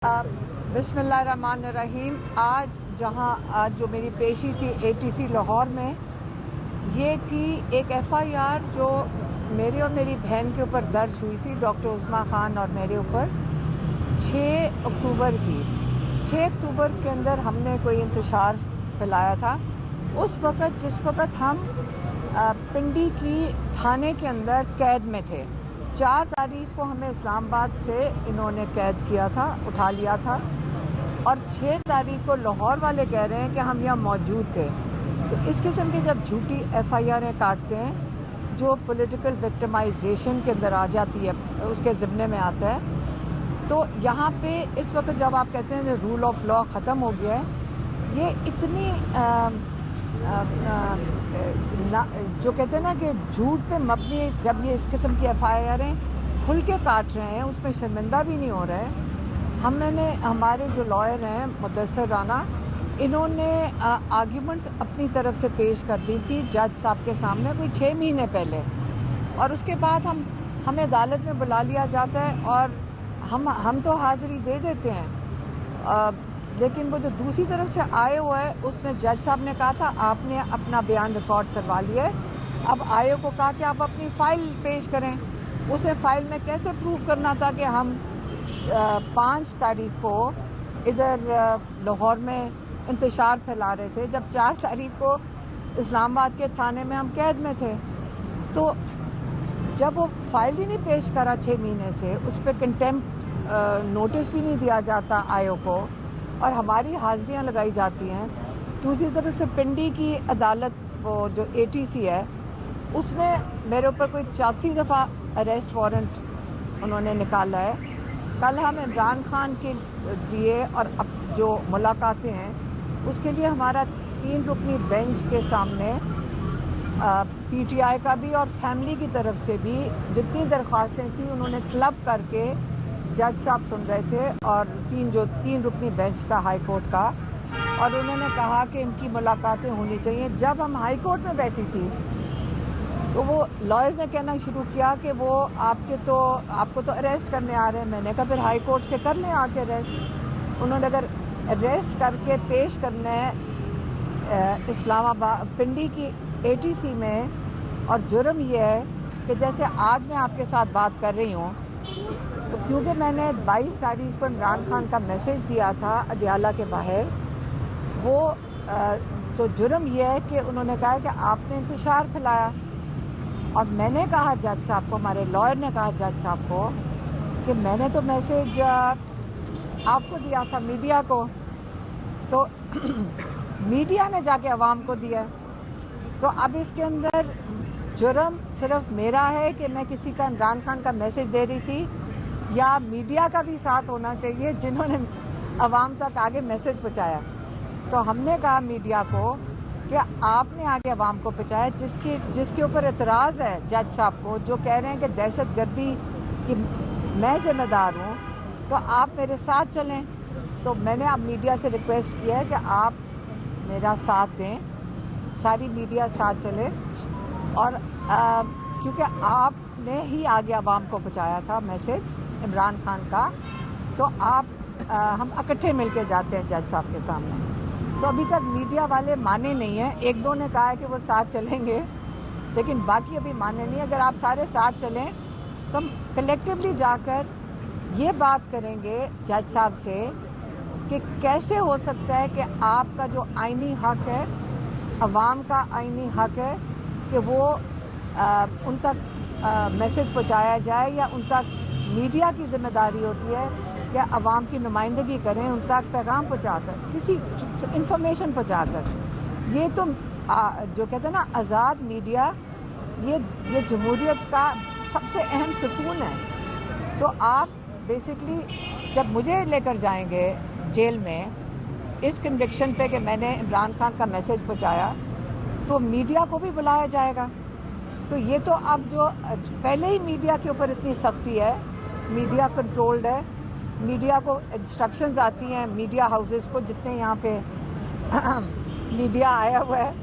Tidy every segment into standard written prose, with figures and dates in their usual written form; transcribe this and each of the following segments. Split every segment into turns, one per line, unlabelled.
बिस्मिल्लाहिर्रहमानिर्रहीम। आज जो मेरी पेशी थी ATC लाहौर में, ये थी एक FIR जो मेरे और मेरी बहन के ऊपर दर्ज हुई थी, डॉक्टर उस्मा खान और मेरे ऊपर 6 अक्टूबर की। 6 अक्टूबर के अंदर हमने कोई इंतशार फैलाया था। उस वक़्त जिस वक़्त हम पिंडी की थाने के अंदर कैद में थे। 4 तारीख को हमें इस्लामाबाद से इन्होंने कैद किया था, उठा लिया था, और 6 तारीख को लाहौर वाले कह रहे हैं कि हम यहाँ मौजूद थे। तो इस किस्म की जब झूठी FIR काटते हैं जो पॉलिटिकल विक्टिमाइजेशन के अंदर आ जाती है, उसके ज़िम्मे में आता है। तो यहाँ पे इस वक्त जब आप कहते हैं रूल ऑफ लॉ ख़त्म हो गया है, ये इतनी जो कहते हैं ना कि झूठ पे मबनी, जब ये इस किस्म की FIR खुल के काट रहे हैं, उसमें शर्मिंदा भी नहीं हो रहा है। हमारे जो लॉयर हैं मुदस्सर राना, इन्होंने आर्ग्यूमेंट्स अपनी तरफ से पेश कर दी थी जज साहब के सामने कोई 6 महीने पहले, और उसके बाद हमें अदालत में बुला लिया जाता है और हम तो हाज़िरी दे देते हैं, लेकिन वो जो दूसरी तरफ से आए हुआ है, उसने जज साहब ने कहा था आपने अपना बयान रिकॉर्ड करवा लिया है। अब आए को कहा कि आप अपनी फ़ाइल पेश करें। उसे फ़ाइल में कैसे प्रूव करना था कि हम 5 तारीख को इधर लाहौर में इंतशार फैला रहे थे, जब 4 तारीख को इस्लामाबाद के थाने में हम कैद में थे। तो जब वो फ़ाइल ही नहीं पेश करा 6 महीने से, उस पर कंटेम्प्ट नोटिस भी नहीं दिया जाता आयोग को, और हमारी हाज़िरियाँ लगाई जाती हैं। दूसरी तरफ से पिंडी की अदालत, वो जो ATC है, उसने मेरे ऊपर कोई 4थी दफ़ा अरेस्ट वारंट उन्होंने निकाला है। कल हम इमरान खान के लिए और अब जो मुलाकातें हैं उसके लिए हमारा 3 रुकनी बेंच के सामने PTI का भी और फैमिली की तरफ से भी जितनी दरख्वास्तें थी उन्होंने क्लब करके जज साहब सुन रहे थे, और 3 रुकनी बेंच था हाई कोर्ट का, और उन्होंने कहा कि इनकी मुलाकातें होनी चाहिए। जब हम हाई कोर्ट में बैठी थी तो वो लॉयर्स ने कहना शुरू किया कि वो आपको तो अरेस्ट करने आ रहे हैं। मैंने कहा फिर हाई कोर्ट से कर लें आके अरेस्ट। उन्होंने अगर अरेस्ट करके पेश करना है इस्लामाबाद पिंडी की ATC में, और जुर्म ये है कि जैसे आज मैं आपके साथ बात कर रही हूँ, तो क्योंकि मैंने 22 तारीख को इमरान खान का मैसेज दिया था अडियाला के बाहर, वो तो जुर्म ये है कि उन्होंने कहा कि आपने इंतशार फैलाया। और मैंने कहा जज साहब को, हमारे लॉयर ने कहा जज साहब को कि मैंने तो मैसेज आपको दिया था, मीडिया को, तो मीडिया ने जाके अवाम को दिया। तो अब इसके अंदर जुर्म सिर्फ मेरा है कि मैं किसी का इमरान खान का मैसेज दे रही थी, या मीडिया का भी साथ होना चाहिए जिन्होंने अवाम तक आगे मैसेज पहुंचाया। तो हमने कहा मीडिया को कि आपने आगे अवाम को पहुंचाया, जिसके ऊपर एतराज़ है जज साहब को, जो कह रहे हैं कि दहशतगर्दी की मैं ज़िम्मेदार हूँ, तो आप मेरे साथ चलें। तो मैंने अब मीडिया से रिक्वेस्ट किया है कि आप मेरा साथ दें, सारी मीडिया साथ चले, और क्योंकि आपने ही आगे अवाम को पहुंचाया था मैसेज इमरान खान का, तो हम इकट्ठे मिलके जाते हैं जज साहब के सामने। तो अभी तक मीडिया वाले माने नहीं हैं। 1-2 ने कहा है कि वो साथ चलेंगे, लेकिन बाकी अभी माने नहीं। अगर आप सारे साथ चलें तो हम कलेक्टिवली जाकर ये बात करेंगे जज साहब से कि कैसे हो सकता है कि आपका जो आईनी हक है, अवाम का आईनी हक है कि वो उन तक मैसेज पहुंचाया जाए, या उन तक मीडिया की जिम्मेदारी होती है कि अवाम की नुमाइंदगी करें, उन तक पैगाम पहुंचाकर, किसी इंफॉर्मेशन पहुंचाकर। ये तो जो कहते हैं ना आज़ाद मीडिया, ये जमहूरियत का सबसे अहम सुकून है। तो आप बेसिकली जब मुझे लेकर जाएंगे जेल में इस कन्विक्शन पे कि मैंने इमरान खान का मैसेज पहुंचाया, तो मीडिया को भी बुलाया जाएगा। तो ये तो अब जो पहले ही मीडिया के ऊपर इतनी सख्ती है, मीडिया कंट्रोल्ड है, मीडिया को इंस्ट्रक्शंस आती हैं, मीडिया हाउसेस को, जितने यहाँ पे मीडिया आया हुआ है,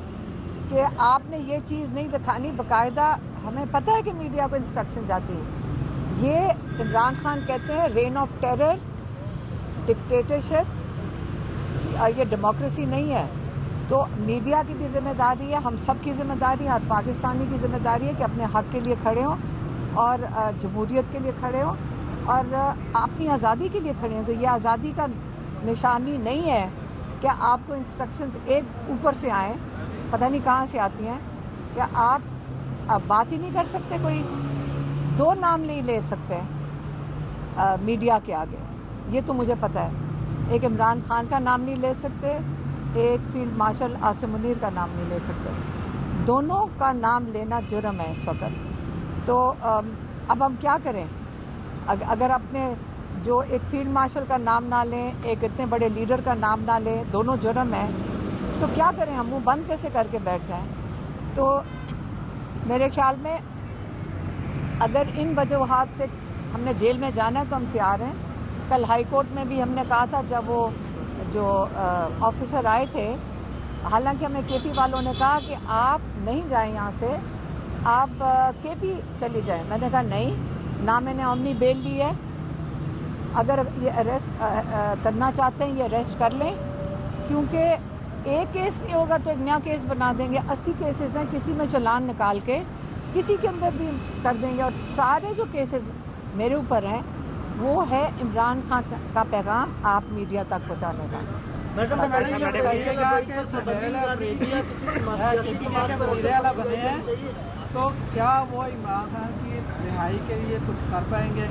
कि आपने ये चीज़ नहीं दिखानी। बाकायदा हमें पता है कि मीडिया को इंस्ट्रक्शन जाती है। ये इमरान खान कहते हैं रेन ऑफ टेरर डिक्टेटरशिप, ये डेमोक्रेसी नहीं है। तो मीडिया की भी जिम्मेदारी है, हम सब की जिम्मेदारी है, हर पाकिस्तानी की जिम्मेदारी है कि अपने हक़ के लिए खड़े हों और जमहूरियत के लिए खड़े हों और अपनी आज़ादी के लिए खड़े हों। तो ये आज़ादी का निशानी नहीं है कि आपको इंस्ट्रक्शंस एक ऊपर से आएँ, पता नहीं कहाँ से आती हैं, कि आप बात ही नहीं कर सकते, कोई दो नाम नहीं ले सकते मीडिया के आगे। ये तो मुझे पता है। एक इमरान खान का नाम नहीं ले सकते, एक फील्ड मार्शल आसिम मुनीर का नाम नहीं ले सकते। दोनों का नाम लेना जुर्म है इस वक्त। तो अब हम क्या करें? अगर अपने जो एक फील्ड मार्शल का नाम ना लें, एक इतने बड़े लीडर का नाम ना लें, दोनों जुर्म हैं, तो क्या करें? हम मुंह बंद कैसे करके बैठ जाएं? तो मेरे ख्याल में अगर इन वजूहात से हमने जेल में जाना है तो हम तैयार हैं। कल हाई कोर्ट में भी हमने कहा था, जब वो जो ऑफिसर आए थे, हालांकि हमें केपी वालों ने कहा कि आप नहीं जाएं यहाँ से, आप केपी चली जाएं। मैंने कहा नहीं, ना मैंने ओमनी बेल ली है, अगर ये अरेस्ट करना चाहते हैं ये अरेस्ट कर लें, क्योंकि एक केस नहीं होगा तो एक नया केस बना देंगे। 80 केसेस हैं, किसी में चालान निकाल के किसी के अंदर भी कर देंगे। और सारे जो केसेस मेरे ऊपर हैं वो है इमरान खान का पैगाम आप मीडिया तक पहुंचाने का।
मैडम ये बताइएगा कि सुहेल अफरीदी केपी के वज़ीर-ए-आला बने हैं, तो क्या वो इमरान खान की रिहाई के लिए कुछ कर पाएंगे?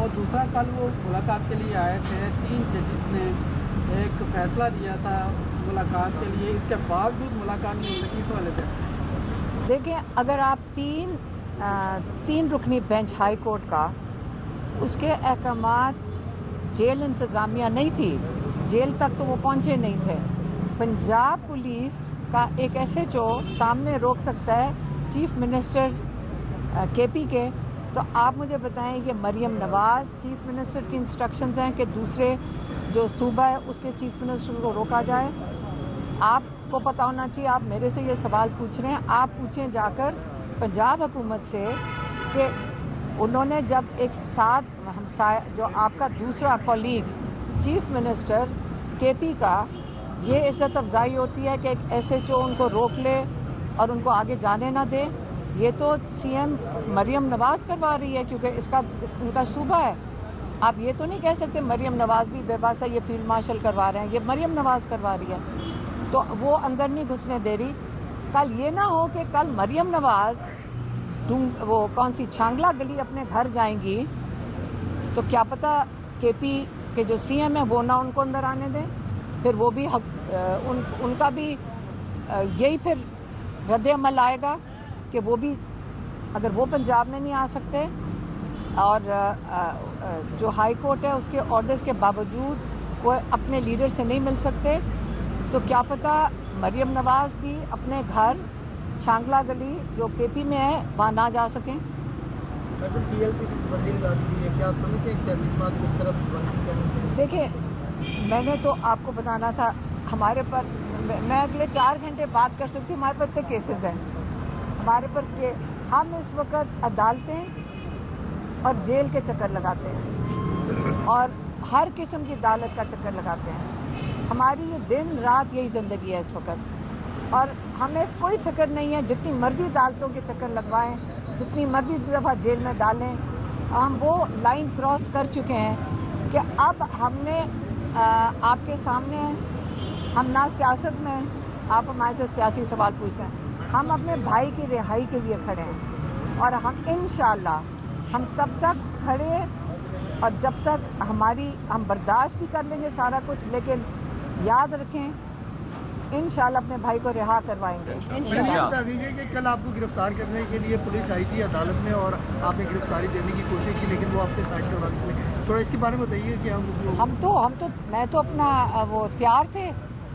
और दूसरा, कल वो मुलाकात के लिए आए थे, 3 जजेस ने एक फैसला दिया था मुलाकात के लिए, इसके बावजूद मुलाकात नहीं हो सकी। इस वाले से
देखें, अगर आप तीन रुकनी बेंच हाई कोर्ट का, उसके अहकामात जेल इंतज़ामिया नहीं थी, जेल तक तो वो पहुंचे नहीं थे। पंजाब पुलिस का एक SHO सामने रोक सकता है चीफ मिनिस्टर केपी के, तो आप मुझे बताएं कि मरियम नवाज़ चीफ मिनिस्टर की इंस्ट्रक्शंस हैं कि दूसरे जो सूबा है उसके चीफ मिनिस्टर को रोका जाए? आपको पता होना चाहिए, आप मेरे से ये सवाल पूछ रहे हैं, आप पूछें जाकर पंजाब हुकूमत से कि उन्होंने जब एक साथ जो आपका दूसरा कॉलीग चीफ मिनिस्टर केपी का, ये इज़्ज़त अफजाई होती है कि एक SHO उनको रोक ले और उनको आगे जाने ना दे? ये तो CM मरियम नवाज़ करवा रही है, क्योंकि इनका सूबा है। आप ये तो नहीं कह सकते मरियम नवाज़ भी बेबस है, ये फील्ड मार्शल करवा रहे हैं, ये मरियम नवाज़ करवा रही है, तो वो अंदर नहीं घुसने दे रही। कल ये ना हो कि कल मरियम नवाज़ वो कौन सी छांगला गली अपने घर जाएंगी, तो क्या पता केपी के जो CM है वो ना उनको अंदर आने दें, फिर वो भी उनका भी यही फिर रद्द-ए-अमल आएगा कि वो भी, अगर वो पंजाब में नहीं आ सकते और जो हाई कोर्ट है उसके ऑर्डर्स के बावजूद वो अपने लीडर से नहीं मिल सकते, तो क्या पता मरियम नवाज़ भी अपने घर छांगला गली जो केपी में है वहाँ ना जा सकें। देखिए, मैंने तो आपको बताना था, हमारे पर मैं अगले 4 घंटे बात कर सकती हूँ, हमारे पर इतने केसेस हैं हमारे पर के हम इस वक्त अदालतें और जेल के चक्कर लगाते हैं और हर किस्म की अदालत का चक्कर लगाते हैं। हमारी ये दिन रात यही ज़िंदगी है इस वक्त, और हमें कोई फिक्र नहीं है, जितनी मर्जी अदालतों के चक्कर लगवाएं, जितनी मर्जी दफ़ा जेल में डालें, हम वो लाइन क्रॉस कर चुके हैं कि अब हमने आपके सामने, हम ना सियासत में, आप हमारे से सियासी सवाल पूछते हैं, हम अपने भाई की रिहाई के लिए खड़े हैं और हम इंशाअल्लाह हम तब तक खड़े और जब तक हम बर्दाश्त भी कर लेंगे सारा कुछ, लेकिन याद रखें इंशाअल्लाह अपने भाई को रिहा करवाएंगे इंशाअल्लाह।
बता दीजिए कि कल आपको गिरफ्तार करने के लिए पुलिस आई थी अदालत में और आपने गिरफ्तारी देने की कोशिश की, लेकिन वो आपसे साइड करवा दी। थोड़ा इसके बारे में बताइए कि मैं तो अपना वो तैयार थे,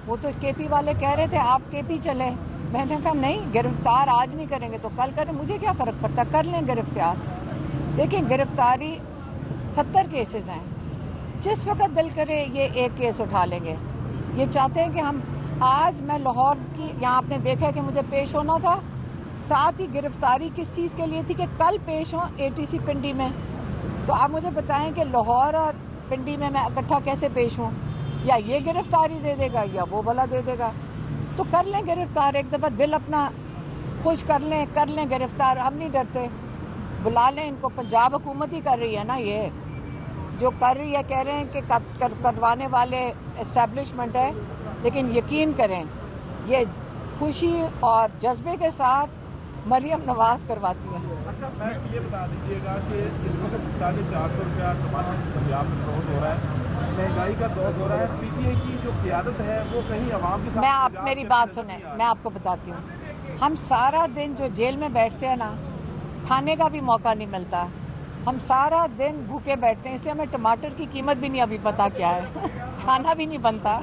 वो तो केपी वाले कह रहे थे आप केपी चले, मैंने कहा नहीं, गिरफ्तार आज नहीं करेंगे तो कल करें, मुझे क्या फ़र्क पड़ता, कर लें गिरफ्तार। देखिए, गिरफ्तारी 70 केसेस हैं, जिस वक्त दिल करे ये एक केस उठा लेंगे। ये चाहते हैं कि हम आज, मैं लाहौर की, यहाँ आपने देखा कि मुझे पेश होना था, साथ ही गिरफ्तारी किस चीज़ के लिए थी कि कल पेश हों ATC पिंडी में। तो आप मुझे बताएं कि लाहौर और
पिंडी में मैं इकट्ठा कैसे पेश हूँ, या ये गिरफ्तारी दे देगा या वो भला दे देगा। तो कर लें गिरफ्तार, एक दफ़ा दिल अपना खुश कर लें गिरफ्तार, हम नहीं डरते। बुला लें इनको, पंजाब हुकूमत ही कर रही है ना, ये जो कर रही है, कह रहे हैं कि करवाने वाले एस्टेब्लिशमेंट है, लेकिन यकीन करें ये खुशी और जज्बे के साथ मरियम नवाज करवाती है।
अच्छा मैम ये बता दीजिएगा कि इस वक्त 450 रुपया टमाटर पंजाब में फरोख्त हो रहा है, महंगाई का दौर हो रहा है, पीटीआई की जो क़यादत है वो कहीं अवाम के साथ।
मेरी बात सुने, मैं आपको बताती हूँ, हम सारा दिन जो जेल में बैठते हैं ना, खाने का भी मौका नहीं मिलता, हम सारा दिन भूखे बैठते हैं, इसलिए हमें टमाटर की कीमत भी नहीं अभी पता क्या है खाना भी नहीं बनता।